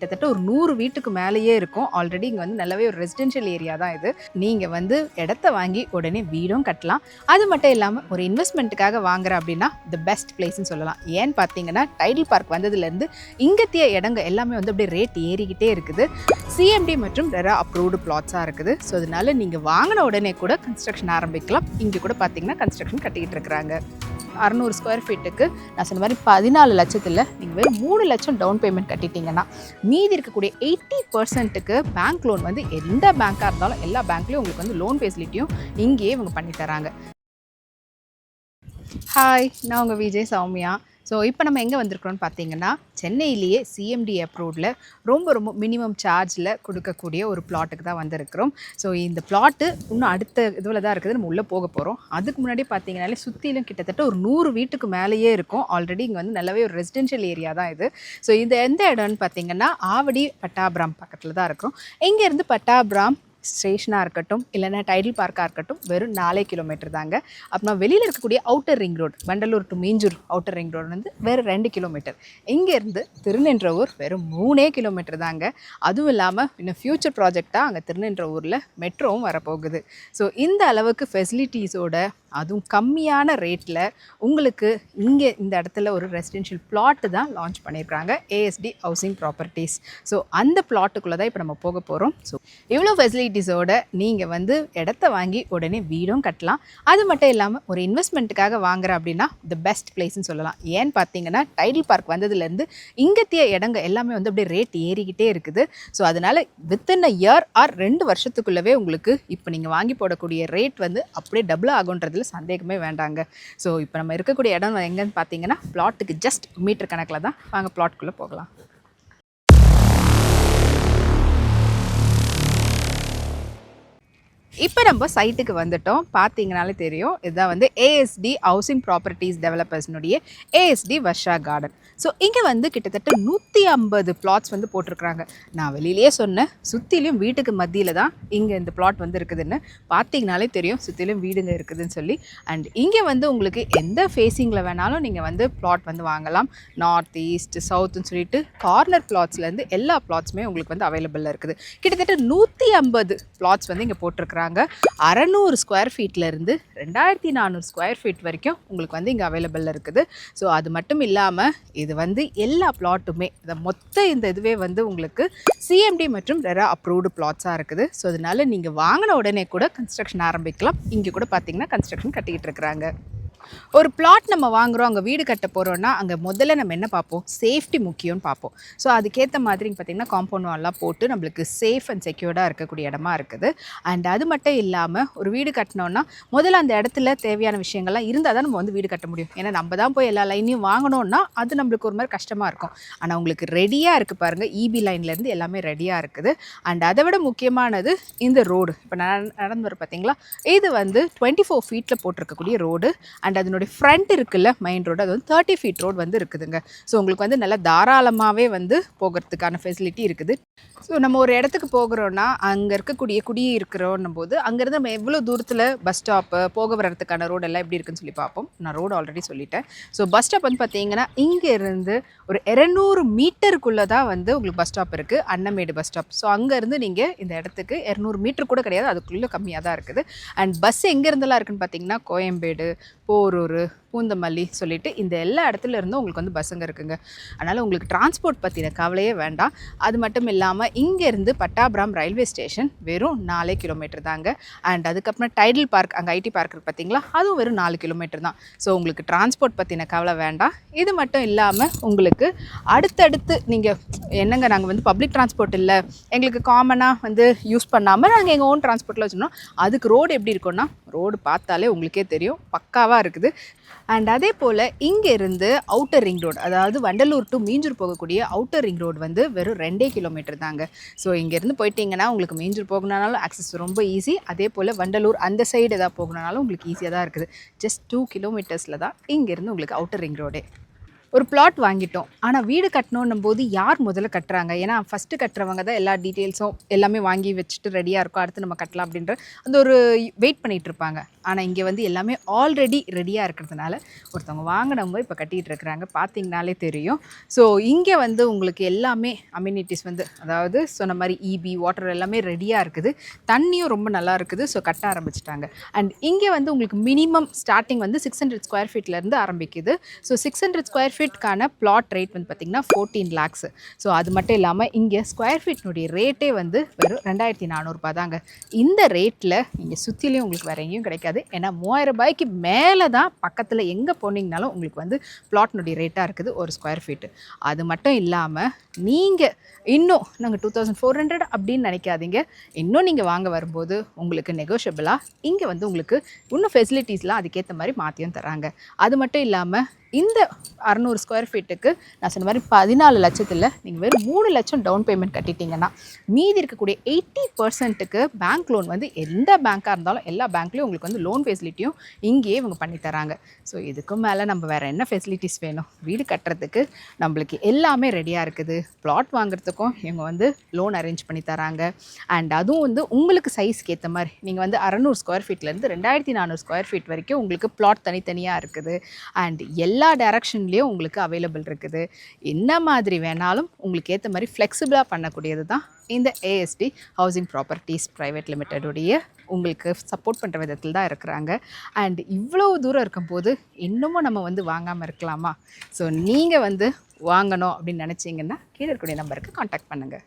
கிட்டத்தட்ட ஒரு 100 வீட்டுக்கு மேலேயே இருக்கும். ஆல்ரெடி இங்கே வந்து நல்லாவே ஒரு ரெசிடென்ஷியல் ஏரியா தான் இது. நீங்கள் வந்து இடத்த வாங்கி உடனே வீடும் கட்டலாம். அது மட்டும் இல்லாமல் ஒரு இன்வெஸ்ட்மெண்ட்டுக்காக வாங்குற அப்படின்னா த பெஸ்ட் பிளேஸ்ன்னு சொல்லலாம். ஏன்னு பார்த்தீங்கன்னா டைடல் பார்க் வந்ததுலேருந்து இங்கத்திய இடங்க எல்லாமே வந்து அப்படியே ரேட் ஏறிக்கிட்டே இருக்குது. சிஎம்டி மற்றும் ரெரா அப்ரூவ்டு பிளாட்ஸாக இருக்குது. ஸோ அதனால நீங்கள் வாங்கின உடனே கூட கன்ஸ்ட்ரக்ஷன் ஆரம்பிக்கலாம். இங்கே கூட பார்த்தீங்கன்னா கன்ஸ்ட்ரக்ஷன் கட்டிக்கிட்டு இருக்கிறாங்க. 600 ஸ்கொயர் ஃபீட்டுக்கு நான் சொன்ன மாதிரி 14 லட்சத்தில் நீங்கள் வெறும் 3 லட்சம் டவுன் பேமெண்ட் கட்டிட்டீங்கன்னா மீதி இருக்கக்கூடிய 80%க்கு பேங்க் லோன் வந்து எந்த பேங்காக இருந்தாலும் எல்லா பேங்க்லேயும் உங்களுக்கு வந்து லோன் ஃபெசிலிட்டியும் இங்கேயே இவங்க பண்ணி தராங்க. ஹாய், நான் உங்கள் விஜய் சௌமியா. ஸோ இப்போ நம்ம எங்கே வந்திருக்கிறோன்னு பார்த்தீங்கன்னா சென்னையிலேயே சிஎம்டி அப்ரூவ்டில் ரொம்ப மினிமம் சார்ஜில் கொடுக்கக்கூடிய ஒரு பிளாட்டுக்கு தான் வந்திருக்கிறோம். ஸோ இந்த பிளாட்டு இன்னும் அடுத்த இதில் தான் இருக்குது. நம்ம உள்ளே போக போகிறோம். அதுக்கு முன்னாடி பார்த்தீங்கன்னாலே சுற்றிலும் கிட்டத்தட்ட ஒரு 100 வீட்டுக்கு மேலேயே இருக்கும். ஆல்ரெடி இங்கே வந்து நல்லாவே ஒரு ரெசிடென்ஷியல் ஏரியா தான் இது. ஸோ இது எந்த இடம்னு பார்த்தீங்கன்னா ஆவடி பட்டாபிராம் பக்கத்தில் தான் இருக்கிறோம். இங்கேருந்து பட்டாபிராம் ஸ்டேஷனாக இருக்கட்டும் இல்லைன்னா டைடல் பார்க்காக இருக்கட்டும் வெறும் 4 கிலோமீட்டர் தாங்க. அப்புறம் வெளியில் இருக்கக்கூடிய outer ring road Vandalur to Minjur outer ring road வந்து வேறு 2 கிலோமீட்டர். இங்கேருந்து திருநின்றவூர் வெறும் 3 கிலோமீட்டர் தாங்க. அதுவும் இல்லாமல் இன்னும் ஃப்யூச்சர் ப்ராஜெக்டாக அங்கே திருநின்றவூரில் மெட்ரோவும் வரப்போகுது. ஸோ இந்த அளவுக்கு ஃபெசிலிட்டிஸோட அதுவும் கம்மியான ரேட்டில் உங்களுக்கு இங்கே இந்த இடத்துல ஒரு ரெசிடென்ஷியல் பிளாட்டு தான் லான்ச் பண்ணியிருக்காங்க ஏஎஸ்டி ஹவுசிங் ப்ராப்பர்ட்டிஸ். ஸோ அந்த பிளாட்டுக்குள்ளே தான் இப்போ நம்ம போக போகிறோம். ஸோ இவ்வளோ ஃபெசிலிட்டிஸோட நீங்கள் வந்து இடத்த வாங்கி உடனே வீடும் கட்டலாம். அது மட்டும் இல்லாமல் ஒரு இன்வெஸ்ட்மெண்ட்டுக்காக வாங்குற அப்படின்னா த பெஸ்ட் பிளேஸ்ன்னு சொல்லலாம். ஏன்னு பார்த்தீங்கன்னா டைடல் பார்க் வந்ததுலேருந்து இங்கத்திய இடங்க எல்லாமே வந்து அப்படியே ரேட் ஏறிக்கிட்டே இருக்குது. ஸோ அதனால் வித்தின் அ இயர் ஆர் 2 வருஷத்துக்குள்ளவே உங்களுக்கு இப்போ நீங்கள் வாங்கி போடக்கூடிய ரேட் வந்து அப்படியே டபுள் ஆகுன்றது சந்தேகமே வேண்டாங்க. ஸோ இப்போ நம்ம இருக்கக்கூடிய இடம் எங்கன்னு பார்த்தீங்கன்னா பிளாட்டுக்கு ஜஸ்ட் மீட்டர் கணக்கில் தான். வாங்க பிளாட்டுக்குள்ளே போகலாம். இப்போ நம்ம சைட்டுக்கு வந்துட்டோம். பார்த்தீங்கனாலே தெரியும் இதுதான் வந்து ஏஎஸ்டி ஹவுசிங் ப்ராப்பர்ட்டிஸ் டெவலப்பர்ஸ்னுடைய ஏஎஸ்டி வர்ஷா கார்டன். ஸோ இங்கே வந்து கிட்டத்தட்ட 150 பிளாட்ஸ் வந்து போட்டிருக்கிறாங்க. நான் வெளியிலேயே சொன்னேன் சுற்றிலையும் வீட்டுக்கு மத்தியில் தான் இங்கே இந்த பிளாட் வந்து இருக்குதுன்னு. பார்த்தீங்கனாலே தெரியும் சுற்றிலையும் வீடுங்க இருக்குதுன்னு சொல்லி. அண்ட் இங்கே வந்து உங்களுக்கு எந்த ஃபேஸிங்கில் வேணாலும் நீங்கள் வந்து பிளாட் வந்து வாங்கலாம். நார்த் ஈஸ்ட் சவுத்துன்னு சொல்லிட்டு கார்னர் பிளாட்ஸ்லேருந்து எல்லா பிளாட்ஸுமே உங்களுக்கு வந்து அவைலபிளாக இருக்குது. கிட்டத்தட்ட 150 பிளாட்ஸ் வந்து இங்கே போட்டிருக்கிறாங்க. 600 ஸ்கொயர் ஃபீட்லேருந்து 2400 ஸ்கொயர் ஃபீட் வரைக்கும் உங்களுக்கு வந்து இங்கே அவைலபிளாக இருக்குது. ஸோ அது மட்டும் இல்லாமல் இது வந்து எல்லா பிளாட்டுமே இந்த இதுவே வந்து உங்களுக்கு சிஎம்டி மற்றும் ரெரா அப்ரூவ்டு பிளாட்ஸாக இருக்குது. ஸோ அதனால நீங்கள் வாங்கின உடனே கூட கன்ஸ்ட்ரக்ஷன் ஆரம்பிக்கலாம். இங்கே கூட பார்த்தீங்கன்னா கன்ஸ்ட்ரக்ஷன் கட்டிக்கிட்டு இருக்கிறாங்க. ஒரு பிளாட் நம்ம வாங்குகிறோம், அங்கே வீடு கட்ட போகிறோன்னா அங்கே முதல்ல நம்ம என்ன பார்ப்போம்? சேஃப்டி முக்கியம்னு பார்ப்போம். ஸோ அதுக்கேற்ற மாதிரி பார்த்திங்கன்னா காம்பவுண்ட் வால்லாம் போட்டு நம்மளுக்கு சேஃப் அண்ட் செக்யூர்டாக இருக்கக்கூடிய இடமா இருக்குது. அண்ட் அது மட்டும் இல்லாமல் ஒரு வீடு கட்டினோன்னா முதல்ல அந்த இடத்துல தேவையான விஷயங்கள்லாம் இருந்தால் தான் நம்ம வந்து வீடு கட்ட முடியும். ஏன்னா நம்ம தான் போய் எல்லா லைனையும் வாங்கணுன்னா அது நம்மளுக்கு ஒரு மாதிரி கஷ்டமாக இருக்கும். ஆனால் உங்களுக்கு ரெடியாக இருக்குது பாருங்கள். இபி லைன்லேருந்து எல்லாமே ரெடியாக இருக்குது. அண்ட் அதை விட முக்கியமானது இந்த ரோடு. இப்போ நடந்து வர பார்த்தீங்களா, இது வந்து 24 ஃபீட்டில் போட்டிருக்கக்கூடிய ரோடு. அண்ட் அதனுடைய ஃப்ரண்ட் இருக்குல்ல மெயின் ரோடு, அது வந்து 30 ஃபீட் ரோடு வந்து இருக்குதுங்க. ஸோ உங்களுக்கு வந்து நல்லா தாராளமாகவே வந்து போகிறதுக்கான ஃபெசிலிட்டி இருக்குது. ஸோ நம்ம ஒரு இடத்துக்கு போகிறோன்னா அங்கே இருக்கக்கூடிய இருக்கிறோன்னும் போது அங்கேருந்து நம்ம எவ்வளோ தூரத்தில் பஸ் ஸ்டாப்பு போக வரதுக்கான ரோடு எல்லாம் எப்படி இருக்குன்னு சொல்லி பார்ப்போம். நான் ரோடு ஆல்ரெடி சொல்லிட்டேன். ஸோ பஸ் ஸ்டாப் வந்து பார்த்தீங்கன்னா இங்கேருந்து ஒரு 200 மீட்டருக்குள்ளே தான் வந்து உங்களுக்கு பஸ் ஸ்டாப் இருக்குது. அன்னமேடு பஸ் ஸ்டாப். ஸோ அங்கேருந்து நீங்கள் இந்த இடத்துக்கு 200 மீட்டர் கூட கிடையாது, அதுக்குள்ளே கம்மியாக தான் இருக்குது. அண்ட் பஸ் எங்கேருந்தெல்லாம் இருக்குதுன்னு பார்த்தீங்கன்னா கோயம்பேடு, போரூர், பூந்தமல்லி சொல்லிட்டு இந்த எல்லா இடத்துல இருந்தும் உங்களுக்கு வந்து பஸ்ஸுங்க இருக்குங்க. அதனால் உங்களுக்கு டிரான்ஸ்போர்ட் பற்றின கவலையே வேண்டாம். அது மட்டும் இல்லாமல் இங்கேருந்து பட்டாபிராம் ரயில்வே ஸ்டேஷன் வெறும் 4 கிலோமீட்டர் தாங்க. அண்ட் அதுக்கப்புறம் டைடல் பார்க், அங்கே ஐடி பார்க் இருக்குது பார்த்தீங்களா, அதுவும் வெறும் 4 கிலோமீட்டர் தான். ஸோ உங்களுக்கு டிரான்ஸ்போர்ட் பற்றின கவலை வேண்டாம். இது மட்டும் இல்லாமல் உங்களுக்கு அடுத்தடுத்து நீங்கள் என்னங்க நாங்கள் வந்து பப்ளிக் டிரான்ஸ்போர்ட் இல்லை, எங்களுக்கு காமனாக வந்து யூஸ் பண்ணாமல் நாங்கள் எங்கள் ஓன் டிரான்ஸ்போர்ட்டில் வச்சுருந்தோம். அதுக்கு ரோடு எப்படி இருக்குன்னா, ரோடு பார்த்தாலே உங்களுக்கே தெரியும் பக்காவாக இருக்குது. அண்ட் அதே போல் இங்கேருந்து அவுட்டர் ரிங் ரோடு, அதாவது வண்டலூர் டு மீஞ்சூர் போகக்கூடிய அவுட்டர் ரிங் ரோடு வந்து வெறும் 2 கிலோமீட்டர் தாங்க. ஸோ இங்கேருந்து போயிட்டீங்கன்னா உங்களுக்கு மீஞ்சூர் போகணுனாலும் ஆக்சஸ் ரொம்ப ஈஸி. அதே போல் வண்டலூர் அந்த சைடு எதாவது போகணுனாலும் உங்களுக்கு ஈஸியாக தான் இருக்குது. ஜஸ்ட் 2 கிலோமீட்டர்ஸில் தான் இங்கேருந்து உங்களுக்கு அவுட்டர் ரிங் ரோடே. ஒரு பிளாட் வாங்கிட்டோம், ஆனால் வீடு கட்டணும் போது யார் முதல்ல கட்டுறாங்க? ஏன்னா ஃபஸ்ட்டு கட்டுறவங்க தான் எல்லா டீட்டெயில்ஸும் எல்லாமே வாங்கி வச்சுட்டு ரெடியாக இருக்கும், அடுத்து நம்ம கட்டலாம் அப்படின்ற அந்த ஒரு வெயிட் பண்ணிகிட்டு இருப்பாங்க. ஆனால் இங்கே வந்து எல்லாமே ஆல்ரெடி ரெடியாக இருக்கிறதுனால ஒருத்தவங்க வாங்கினவங்க இப்போ கட்டிகிட்டு இருக்கிறாங்க, பார்த்தீங்கனாலே தெரியும். ஸோ இங்கே வந்து உங்களுக்கு எல்லாமே அம்யூனிட்டிஸ் வந்து அதாவது சொன்ன மாதிரி இபி வாட்டர் எல்லாமே ரெடியாக இருக்குது, தண்ணியும் ரொம்ப நல்லா இருக்குது. ஸோ கட்ட ஆரம்பிச்சிட்டாங்க. அண்ட் இங்கே வந்து உங்களுக்கு மினிமம் ஸ்டார்டிங் வந்து 600 ஸ்கொயர் ஃபீட்லேருந்து ஆரம்பிக்குது. ஸோ 600 ஸ்கொயர் ஃபீட்கான பிளாட் ரேட் வந்து பார்த்திங்கன்னா 14 lakhs. ஸோ அது மட்டும் இல்லாமல் இங்கே ஸ்கொயர் ஃபீட்னுடைய ரேட்டே வந்து வெறும் 2400 தாங்க. இந்த ரேட்டில் நீங்கள் சுற்றிலையும் உங்களுக்கு வேறு எங்கேயும் கிடைக்காது. ஏன்னா 3000 ரூபாய்க்கு மேலே தான் பக்கத்தில் எங்கே போனீங்கனாலும் உங்களுக்கு வந்து பிளாட்னுடைய ரேட்டாக இருக்குது ஒரு ஸ்கொயர் ஃபீட்டு. அது மட்டும் இல்லாமல் நீங்கள் இன்னும் நாங்கள் 2400 அப்படின்னு நினைக்காதீங்க. இன்னும் நீங்கள் வாங்க வரும்போது உங்களுக்கு நெகோஷியபிளாக இங்கே வந்து உங்களுக்கு இன்னும் ஃபெசிலிட்டிஸ்லாம் அதுக்கேற்ற மாதிரி மாற்றியும் தராங்க. அது மட்டும் இல்லாமல் இந்த 600 ஸ்கொயர் ஃபீட்டுக்கு நான் சொன்ன மாதிரி 14 லட்சத்தில் நீங்கள் வெறும் 3 லட்சம் டவுன் பேமெண்ட் கட்டிட்டிங்கன்னா மீதி இருக்கக்கூடிய 80%க்கு பேங்க் லோன் வந்து எந்த பேங்காக இருந்தாலும் எல்லா பேங்க்லேயும் உங்களுக்கு வந்து லோன் ஃபெசிலிட்டியும் இங்கேயே இவங்க பண்ணித்தராங்க. ஸோ இதுக்கும் மேலே நம்ம வேறு என்ன ஃபெசிலிட்டிஸ் வேணும்? வீடு கட்டுறதுக்கு நம்மளுக்கு எல்லாமே ரெடியாக இருக்குது. பிளாட் வாங்குறதுக்கும் இவங்க வந்து லோன் அரேஞ்ச் பண்ணி தராங்க. அண்ட் அதுவும் வந்து உங்களுக்கு சைஸ்க்கு ஏற்ற மாதிரி நீங்கள் வந்து 600 ஸ்கொயர் ஃபீட்லேருந்து 2400 ஸ்கொயர் ஃபீட் வரைக்கும் உங்களுக்கு பிளாட் தனித்தனியாக இருக்குது. அண்ட் எல்லா டைரக்ஷன்லேயும் உங்களுக்கு அவைலபிள் இருக்குது. என்ன மாதிரி வேணாலும் உங்களுக்கு ஏற்ற மாதிரி ஃப்ளெக்சிபிளாக பண்ணக்கூடியது தான் இந்த ஏஎஸ்டி ஹவுசிங் ப்ராப்பர்ட்டிஸ் ப்ரைவேட் லிமிட்டடுடைய உங்களுக்கு சப்போர்ட் பண்ணுற விதத்தில் தான் இருக்கிறாங்க. அண்ட் இவ்வளோ தூரம் இருக்கும்போது இன்னமும் நம்ம வந்து வாங்காமல் இருக்கலாமா? ஸோ நீங்கள் வந்து வாங்கணும் அப்படின்னு நினச்சிங்கன்னா கீழே இருக்கக்கூடிய நம்பருக்கு காண்டாக்ட் பண்ணுங்கள்.